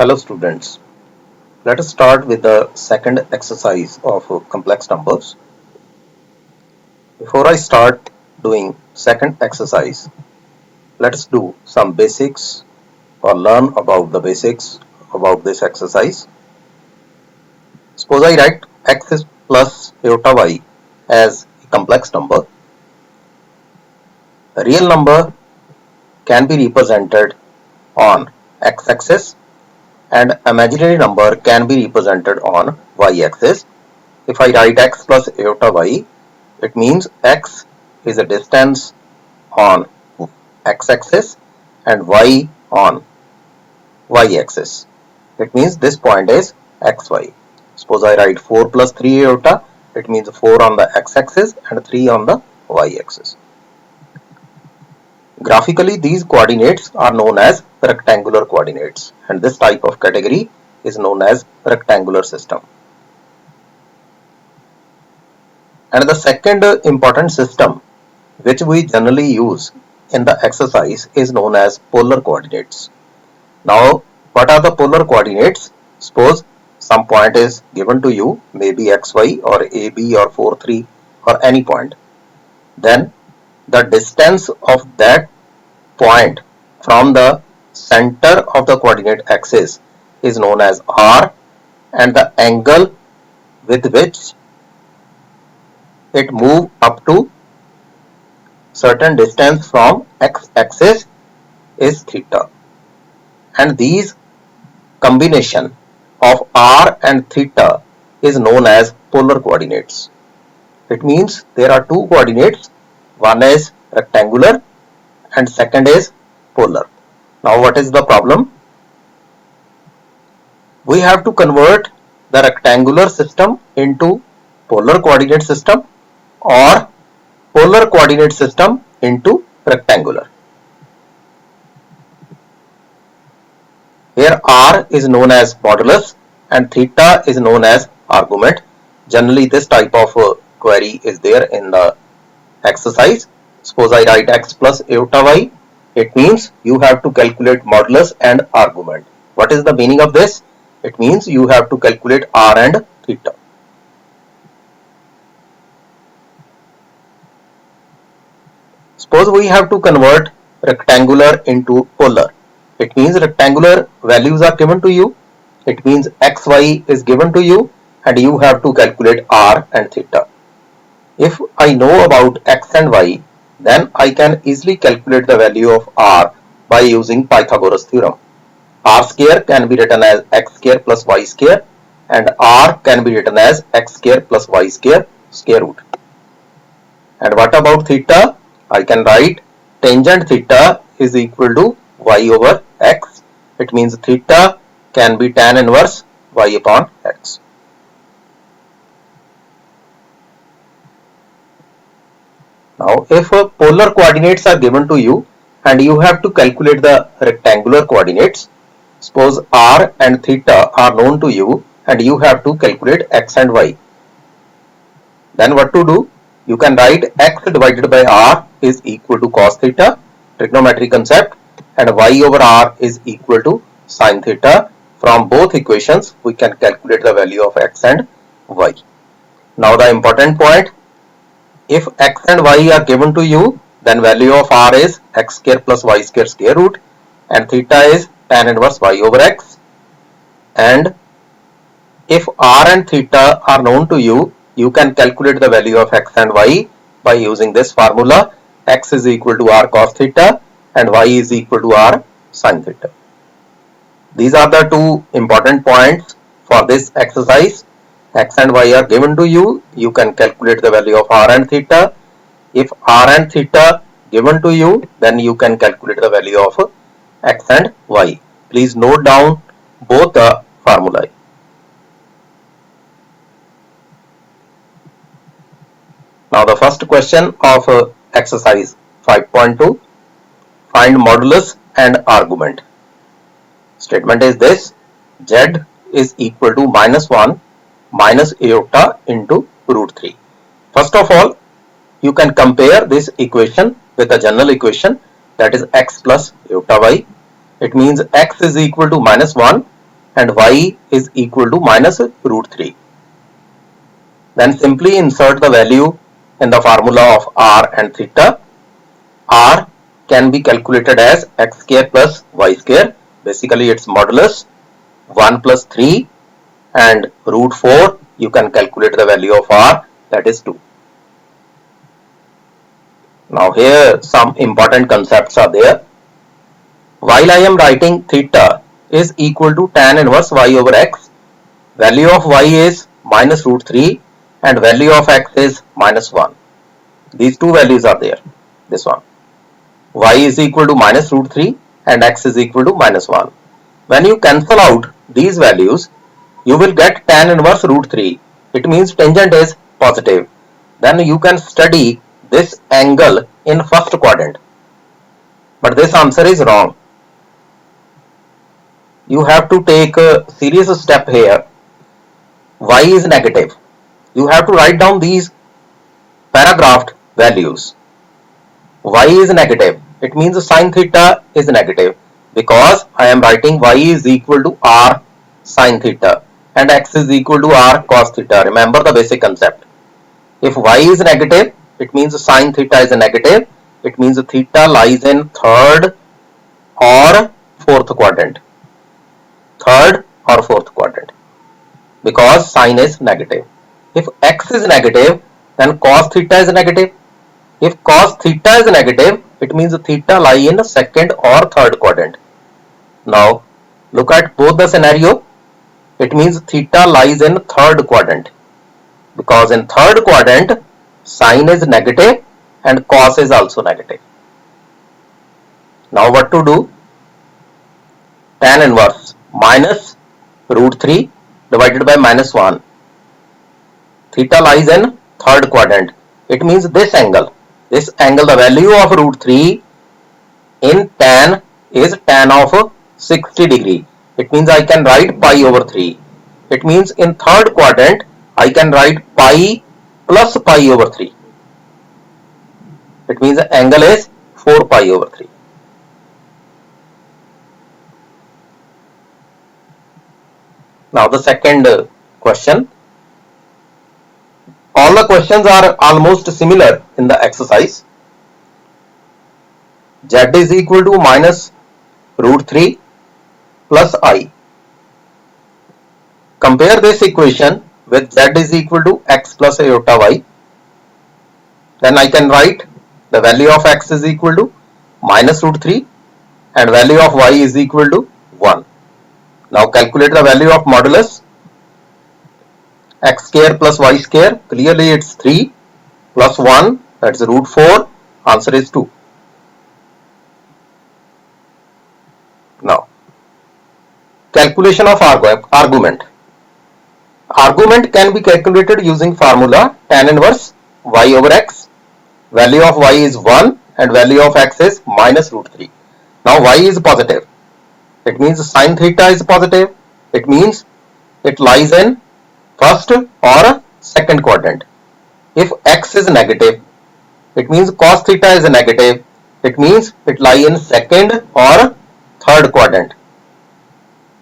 Hello students, let us start with the second exercise of complex numbers. Before I start doing second exercise, let us do some basics or learn about the basics about this exercise. Suppose I write x plus iota y as a complex number. A real number can be represented on x-axis and imaginary number can be represented on y-axis. If I write x plus iota y, it means x is a distance on x-axis and y on y-axis. It means this point is xy. Suppose I write 4 plus 3 iota, it means 4 on the x-axis and 3 on the y-axis. Graphically, these coordinates are known as rectangular coordinates, and this type of category is known as rectangular system. And the second important system which we generally use in the exercise is known as polar coordinates. Now, what are the polar coordinates? Suppose some point is given to you, maybe xy or ab or 4 3 or any point. Then the distance of that point from the center of the coordinate axis is known as r, and the angle with which it moves up to certain distance from x-axis is theta. And these combination of r and theta is known as polar coordinates. It means there are two coordinates, one is rectangular and second is polar. Now what is the problem? We have to convert the rectangular system into polar coordinate system or polar coordinate system into rectangular. Here r is known as modulus and theta is known as argument. Generally this type of query is there in the exercise. Suppose I write x plus iota y, it means you have to calculate modulus and argument. What is the meaning of this? It means you have to calculate r and theta. Suppose we have to convert rectangular into polar. It means rectangular values are given to you. It means xy is given to you and you have to calculate r and theta. If I know about x and y, then I can easily calculate the value of r by using Pythagoras theorem. R square can be written as x square plus y square and r can be written as x square plus y square square root. And what about theta? I can write tangent theta is equal to y over x. It means theta can be tan inverse y upon x. Now, if polar coordinates are given to you and you have to calculate the rectangular coordinates, suppose r and theta are known to you and you have to calculate x and y. Then what to do? You can write x divided by r is equal to cos theta, trigonometry concept, and y over r is equal to sin theta. From both equations, we can calculate the value of x and y. Now the important point, if x and y are given to you, then value of r is x square plus y square square root and theta is tan inverse y over x. And if r and theta are known to you, you can calculate the value of x and y by using this formula. X is equal to r cos theta and y is equal to r sin theta. These are the two important points for this exercise. X and y are given to you, you can calculate the value of r and theta. If r and theta given to you, then you can calculate the value of x and y. Please note down both the formulae. Now the first question of exercise 5.2, find modulus and argument. Statement is this, z is equal to minus 1 minus iota into root 3. First of all, you can compare this equation with the general equation, that is x plus iota y. It means x is equal to minus 1 and y is equal to minus root 3. Then simply insert the value in the formula of r and theta. R can be calculated as x square plus y square. Basically its modulus 1 plus 3, and root 4 you can calculate the value of r, that is 2. Now here some important concepts are there. While I am writing theta is equal to tan inverse y over x, value of y is minus root 3 and value of x is minus 1. These two values are there. This one, y is equal to minus root 3 and x is equal to minus 1. When you cancel out these values, you will get tan inverse root 3. It means tangent is positive. Then you can study this angle in first quadrant. But this answer is wrong. You have to take a serious step here. Y is negative. You have to write down these paragraphed values. Y is negative. It means sin theta is negative, because I am writing y is equal to r sin theta and x is equal to r cos theta. Remember the basic concept. If y is negative, it means sin theta is negative. It means theta lies in third or fourth quadrant. Third or fourth quadrant, because sin is negative. If x is negative, then cos theta is negative. If cos theta is negative, it means theta lie in second or third quadrant. Now look at both the scenario. It means theta lies in third quadrant, because in third quadrant sin is negative and cos is also negative. Now what to do? Tan inverse minus root 3 divided by minus 1. Theta lies in third quadrant. It means this angle, the value of root 3 in tan is tan of 60 degree. It means I can write pi over 3. It means in third quadrant I can write pi plus pi over 3. It means the angle is 4 pi over 3. Now the second question. All the questions are almost similar in the exercise. Z is equal to minus root 3 plus I. Compare this equation with Z is equal to x plus iota y. Then I can write the value of x is equal to minus root 3 and value of y is equal to 1. Now calculate the value of modulus. X square plus y square, clearly it's 3 plus 1, that's root 4, answer is 2. Now calculation of argument. Argument can be calculated using formula tan inverse y over x. Value of y is 1 and value of x is minus root 3. Now y is positive. It means sin theta is positive. It means it lies in first or second quadrant. If x is negative, it means cos theta is negative. It means it lies in second or third quadrant.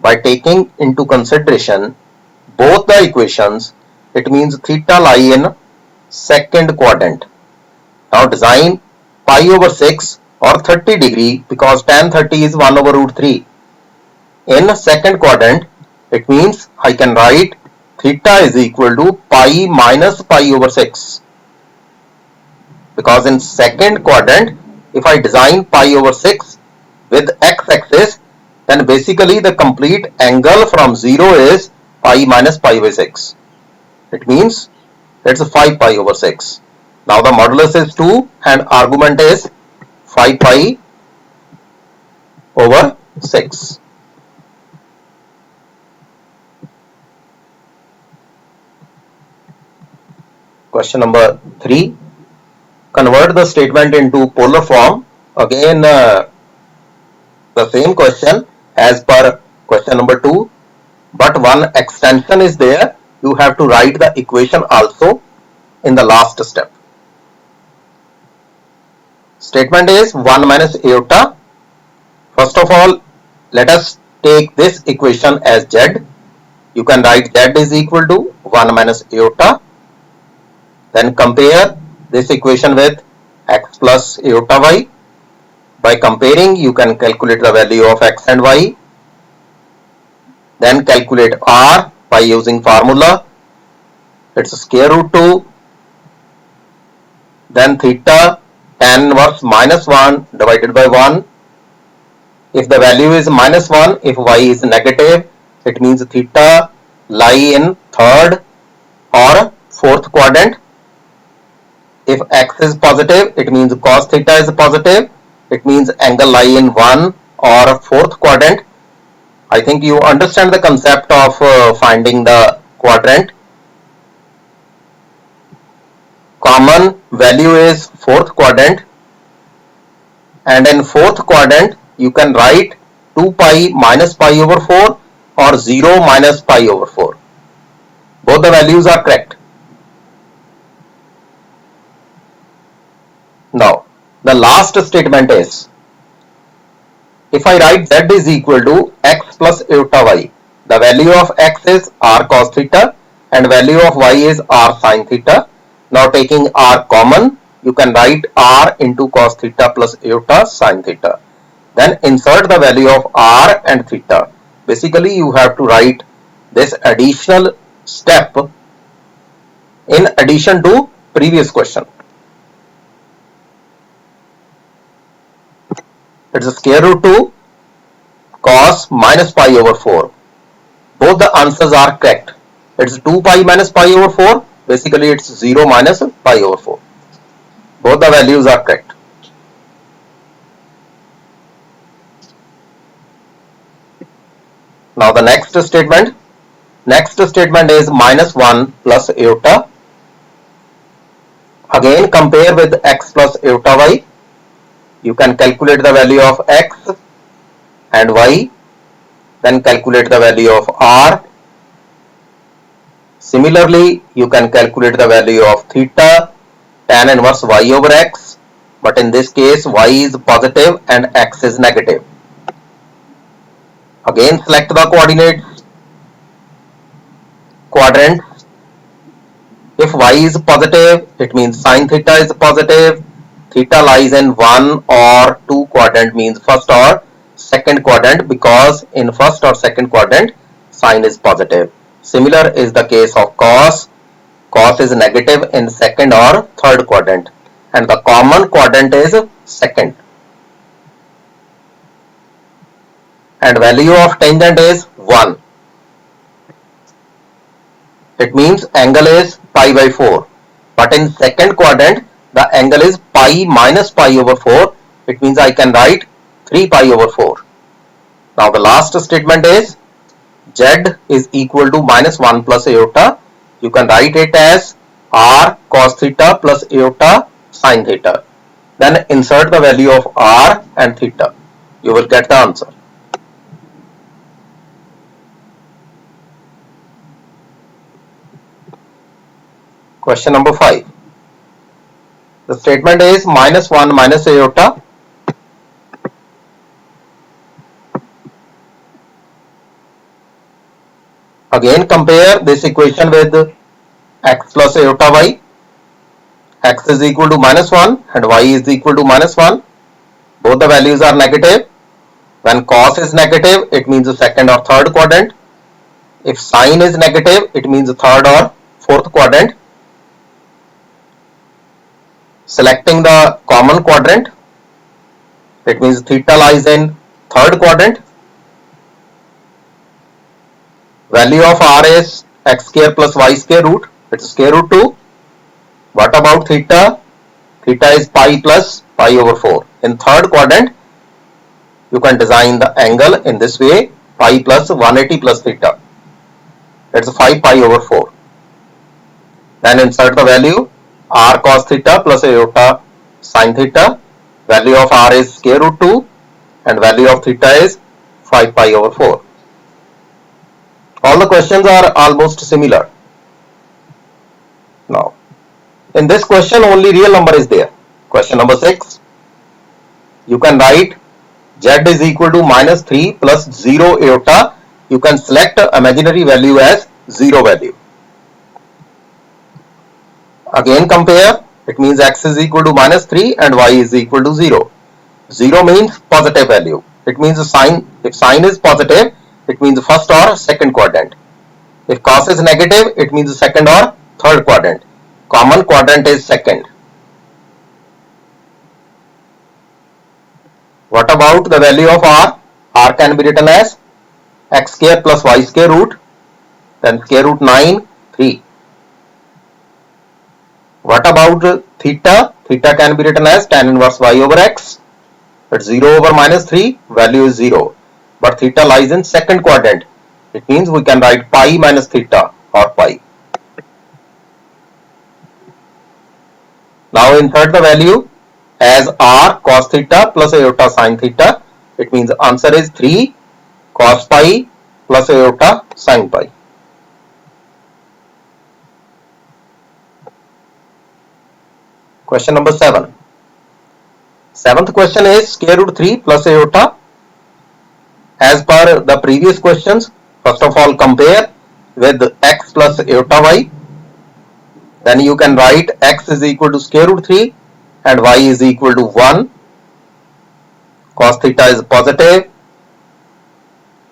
By taking into consideration both the equations, it means theta lie in second quadrant. Now design pi over 6 or 30 degree, because tan 30 is 1 over root 3. In second quadrant, it means I can write theta is equal to pi minus pi over 6. Because in second quadrant, if I design pi over 6 with x-axis, then basically the complete angle from 0 is pi minus pi by 6. It means it's 5 pi over 6. Now the modulus is 2 and argument is 5 pi over 6. Question number 3. Convert the statement into polar form. Again the same question as per question number 2, but one extension is there. You have to write the equation also in the last step. Statement is 1 minus iota. First of all, let us take this equation as z. You can write z is equal to 1 minus iota. Then compare this equation with x plus iota y. By comparing, you can calculate the value of x and y. Then calculate r by using formula. It's square root 2. Then theta tan inverse minus 1 divided by 1. If the value is minus 1, if y is negative, it means theta lie in third or fourth quadrant. If x is positive, it means cos theta is positive. It means angle lie in 1 or fourth quadrant. I think you understand the concept of finding the quadrant. Common value is fourth quadrant, and in fourth quadrant you can write 2 pi minus pi over 4 or 0 minus pi over 4. Both the values are correct. Now the last statement is, if I write z is equal to x plus iota y, the value of x is r cos theta and value of y is r sin theta. Now taking r common, you can write r into cos theta plus iota sin theta. Then insert the value of r and theta. Basically you have to write this additional step in addition to previous question. It's a square root 2 cos minus pi over 4. Both the answers are correct. It's 2 pi minus pi over 4. Basically it's 0 minus pi over 4. Both the values are correct. Now the next statement. Next statement is minus 1 plus iota. Again compare with x plus iota y. You can calculate the value of x and y. Then calculate the value of r. Similarly, you can calculate the value of theta tan inverse y over x. But in this case, y is positive and x is negative. Again select the coordinates, quadrant. If y is positive, it means sin theta is positive. Theta lies in 1 or 2 quadrant, means first or second quadrant, because in first or second quadrant sin is positive. Similar is the case of cos. Cos is negative in second or third quadrant, and the common quadrant is second. And value of tangent is 1. It means angle is pi by 4. But in second quadrant, the angle is pi minus pi over 4. It means I can write 3 pi over 4. Now the last statement is z is equal to minus 1 plus iota. You can write it as r cos theta plus iota sin theta. Then insert the value of r and theta. You will get the answer. Question number 5. The statement is minus 1 minus iota. Again compare this equation with x plus iota y. X is equal to minus 1 and y is equal to minus 1. Both the values are negative. When cos is negative, it means the second or third quadrant. If sin is negative, it means the third or fourth quadrant. Selecting the common quadrant, it means theta lies in third quadrant. Value of r is x square plus y square root. It's square root 2. What about theta? Theta is pi plus pi over 4. In third quadrant, you can design the angle in this way, pi plus 180 plus theta. It's 5 pi over 4. Then insert the value r cos theta plus iota sin theta. Value of r is square root 2 and value of theta is 5 pi over 4. All the questions are almost similar. Now, in this question only real number is there. Question number 6. You can write Z is equal to minus 3 plus 0 iota. You can select imaginary value as 0 value. Again compare. It means x is equal to minus 3 and y is equal to 0. 0 means positive value. It means if sign is positive, it means first or second quadrant. If cos is negative, it means second or third quadrant. Common quadrant is second. What about the value of r? R can be written as x square plus y square root, then square root 9, 3. What about theta? Theta can be written as tan inverse y over x. It's 0 over minus 3, value is 0. But theta lies in second quadrant. It means we can write pi minus theta or pi. Now insert the value as r cos theta plus iota sin theta. It means the answer is 3 cos pi plus iota sin pi. Question number 7. Seventh question is square root 3 plus iota. As per the previous questions, first of all compare with x plus iota y. Then you can write x is equal to square root 3 and y is equal to 1. Cos theta is positive.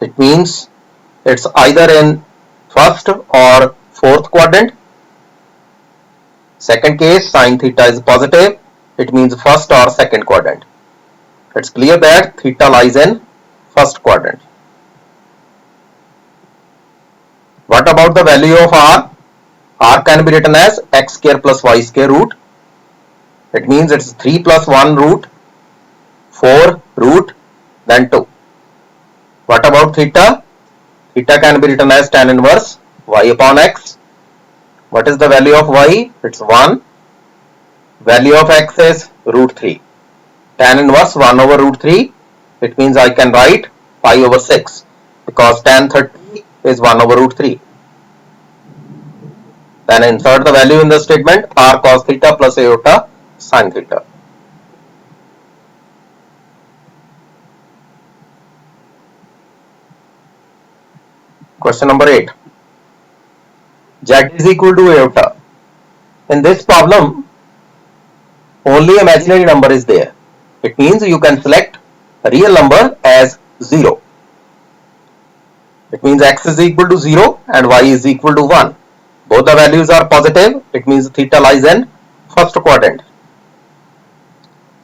It means it's either in first or fourth quadrant. Second case, sin theta is positive. It means first or second quadrant. It's clear that theta lies in first quadrant. What about the value of r? R can be written as x square plus y square root. It means it's 3 plus 1 root, 4 root, then 2. What about theta? Theta can be written as tan inverse y upon x. What is the value of y? It's 1. Value of x is root 3. Tan inverse 1 over root 3. It means I can write pi over 6 because tan 30 is 1 over root 3. Then insert the value in the statement r cos theta plus iota sin theta. Question number 8. Z is equal to iota. In this problem, only imaginary number is there. It means you can select a real number as 0. It means x is equal to 0 and y is equal to 1. Both the values are positive. It means theta lies in first quadrant.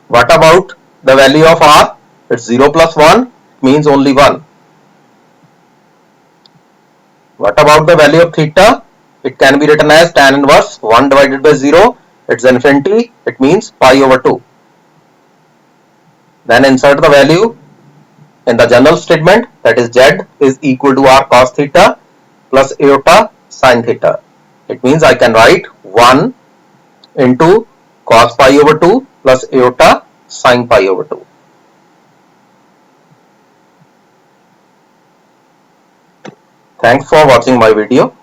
What about the value of r? It's 0 plus 1. It means only 1. What about the value of theta? It can be written as tan inverse 1 divided by 0. It's infinity. It means pi over 2. Then insert the value in the general statement, that is z is equal to r cos theta plus iota sin theta. It means I can write 1 into cos pi over 2 plus iota sin pi over 2. Thanks for watching my video.